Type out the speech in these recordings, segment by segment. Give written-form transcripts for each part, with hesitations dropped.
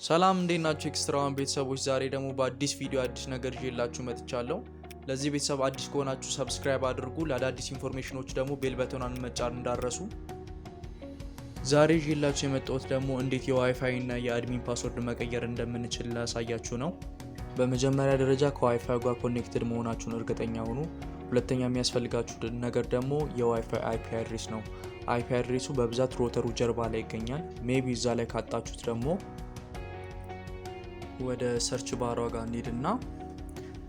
ሰላም እንዴት ናችሁ ኤክስትራዋን ቤተሰቦች ዛሬ ደግሞ በአዲስ ቪዲዮ አዲስ ነገር ይዤላችሁ መጥቻለሁ። ለዚህ ቤተሰብ አዲስ ከሆናችሁ ሰብስክራይብ አድርጉ። ለአዳዲስ ኢንፎርሜሽኖች ደግሞ ቤል በተኗን መጫን እንዳትረሱ። ዛሬ ይዤላችሁ የመጣሁት ደግሞ እንዴት የዋይፋይ እና የአድሚን ፓስወርድ መቀየር እንደምንችል ላሳያችሁ ነው። በመጀመሪያ ደረጃ ከዋይፋይ ጋር ኮኔክትድ መሆናችሁን እርግጠኛ ሁኑ። ሁለተኛ የሚያስፈልጋችሁ ነገር ደግሞ የዋይፋይ አይፒ አድሬስ ነው። አይፒ አድሬሱ በብዛት ሮተሩ ጀርባ ላይ ይገኛል። ሜቢ እዛ ላይ ካጣችሁት ደግሞ ወደ ሰርች ባሯ ጋር እንሄድና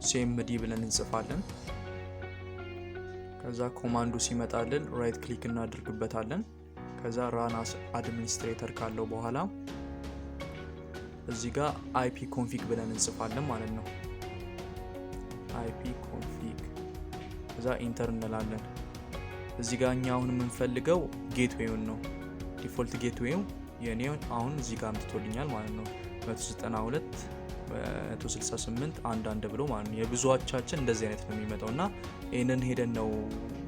cmd ብለን እንጽፋለን። ከዛ ኮማንዱ ሲመጣልን ራይት ክሊክ እናደርግበታለን። ከዛ ራን አስ አድሚኒስትሬተር ካለው በኋላ እዚህ ጋር IP config ብለን እንጽፋለን ማለት ነው። IP config ከዛ ኢንተር እንላለን። እዚህ ጋር እኛ አሁን የምንፈልገው ጌትዌውን ነው። ዲፎልት ጌትዌው የኔው አሁን እዚህ ጋር አምጥቶልኛል ማለት ነው። 192 168 አንድ ብሎ ማለት ነው። የብዙዎቻችን እንደዚህ አይነት ነው የሚመጣውና ይሄንን ሄደን ነው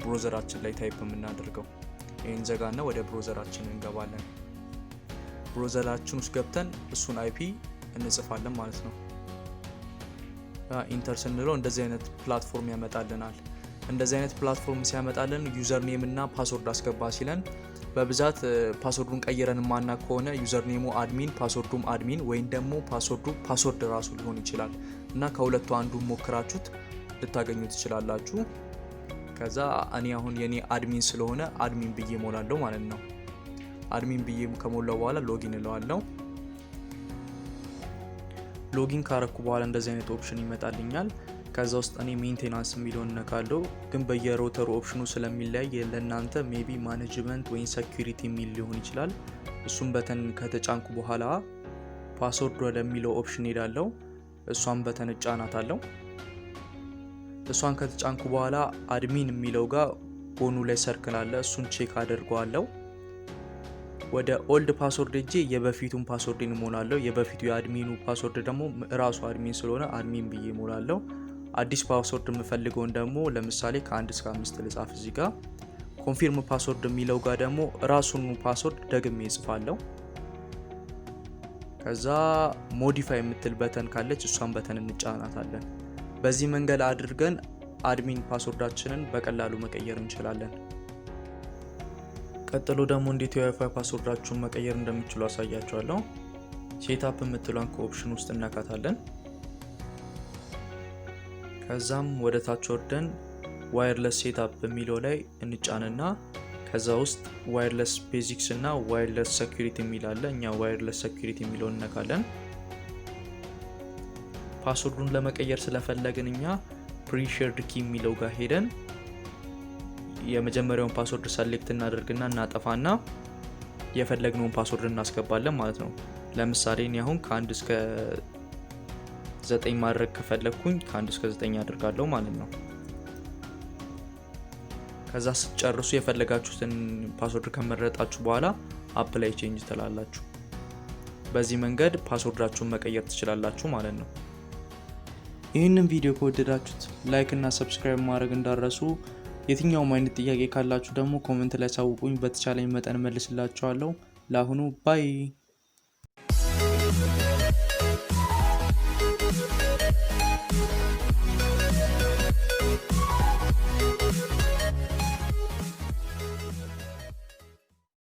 ብሮዘራችን ላይ ታይፕ የምናደርገው። ይሄን ዘጋና ወደ ብሮዘራችን እንገባለን። ብሮዘራችን ውስጥ ገብተን እሱን IP እንጽፋለን ማለት ነው። ኢንተር ስንለው እንደዚህ አይነት ፕላትፎርም ያመጣልናል። እንደዚህ አይነት ፕላትፎርም ሲያመጣልን ዩዘር ኔም እና ፓስወርድ አስገባ ሲለን በብዛት ፓስወርዱን ቀይረን ማና ከሆነ ዩዘር ኔሙ አድሚን ፓስወርዱም አድሚን ወይም ደግሞ ፓስወርድ ራሱ ሊሆን ይችላል እና ከሁለቱ አንዱ ሞክራችሁት ልታገኙ ትችላላችሁ። ከዛ እኔ አሁን የኔ አድሚን ስለሆነ አድሚን ብዬ ሞላለሁ ማለት ነው። አድሚን ብዬ ከሞላው በኋላ ሎጊን እለዋለሁ። ሎጊን ካረኩ በኋላ እንደዚህ አይነት ኦፕሽን ይመጣልኛል። ከዛ ውስጥ እኔ ሜንቴናንስ የሚለውን ነካለው። ግን በየሮተሩ ኦፕሽኑ ስለሚለያይ ለእናንተ ሜቢ ማኔጅመንት ወይ ሴኩሪቲ የሚል ሊሆን ይችላል። እሱን በተን ከተጫንኩ በኋላ ፓስወርድ ወደሚለው ኦፕሽን ሄዳለው። እሷን በተን ጫናታለው። እሷን ከተጫንኩ በኋላ አድሚን የሚለው ጋር ጎኑ ላይ ሰርክል አለ። እሱን ቼክ አድርገዋለሁ። ወደ ኦልድ ፓስወርድ እጄ የበፊቱን ፓስወርድን ሞላለሁ። የበፊቱ የአድሚኑ ፓስወርድ ደግሞ ራሱ አድሚን ስለሆነ አድሚን ብዬ ሞላለሁ። አዲስ ፓስወርድ የምፈልገውን ደግሞ ለምሳሌ ከ1 እስከ 5 ልጻፍ። እዚህ ጋር ኮንፊርም ፓስወርድ የሚለው ጋር ደግሞ ራሱን ፓስወርድ ደግሜ እጽፋለሁ። ከዛ ሞዲፋይ የምትል በተን ካለች እሷን በተን እንጫናታለን። በዚህ መንገድ አድርገን አድሚን ፓስወርዳችንን በቀላሉ መቀየር እንችላለን። ቀጥሎ ደግሞ እንዴት የዋይፋይ ፓስወርዳችሁን መቀየር እንደምትችሉ አሳያችኋለሁ። ሴትአፕ የምትሏን ከኦፕሽን ውስጥ እናካታለን። ከዛም ወደ ታች ወርደን ዋየርለስ ሴትአፕ የሚለው ላይ እንጫንና ከዛ ውስጥ ዋየርለስ ቤዚክስ እና ዋየርለስ ሴኩሪቲ የሚል አለ። እኛ ዋየርለስ ሴኩሪቲ የሚለውን እንነካለን። ፓስወርዱን ለመቀየር ስለፈለግን እኛ ፕሪሼርድ ኪ የሚለው ጋር ሄደን የመጀመሪያውን ፓስወርድ ሰሌክት እናደርግና እናጠፋና የፈለግነውን ፓስወርድ እናስገባለን ማለት ነው። ለምሳሌ እኔ አሁን ከ1 እስከ 9 ማድረግ ከፈለኩኝ ከ1 እስከ 9 አድርጋለሁ ማለት ነው። ከዛ ስትጨርሱ የፈለጋችሁትን ፓስወርድ ከመረጣችሁ በኋላ አፕላይ ቼንጅ ትላላችሁ። በዚህ መንገድ ፓስወርዳችሁን መቀየር ትችላላችሁ ማለት ነው። ይህንን ቪዲዮ ከወደዳችሁት ላይክ እና ሰብስክራይብ ማድረግ እንዳትረሱ። የትኛውም አይነት ጥያቄ ካላችሁ ደግሞ ኮሜንት ላይ ሳውቁኝ፣ በተቻለኝ መጠን መልስላችኋለሁ። ለአሁኑ ባይ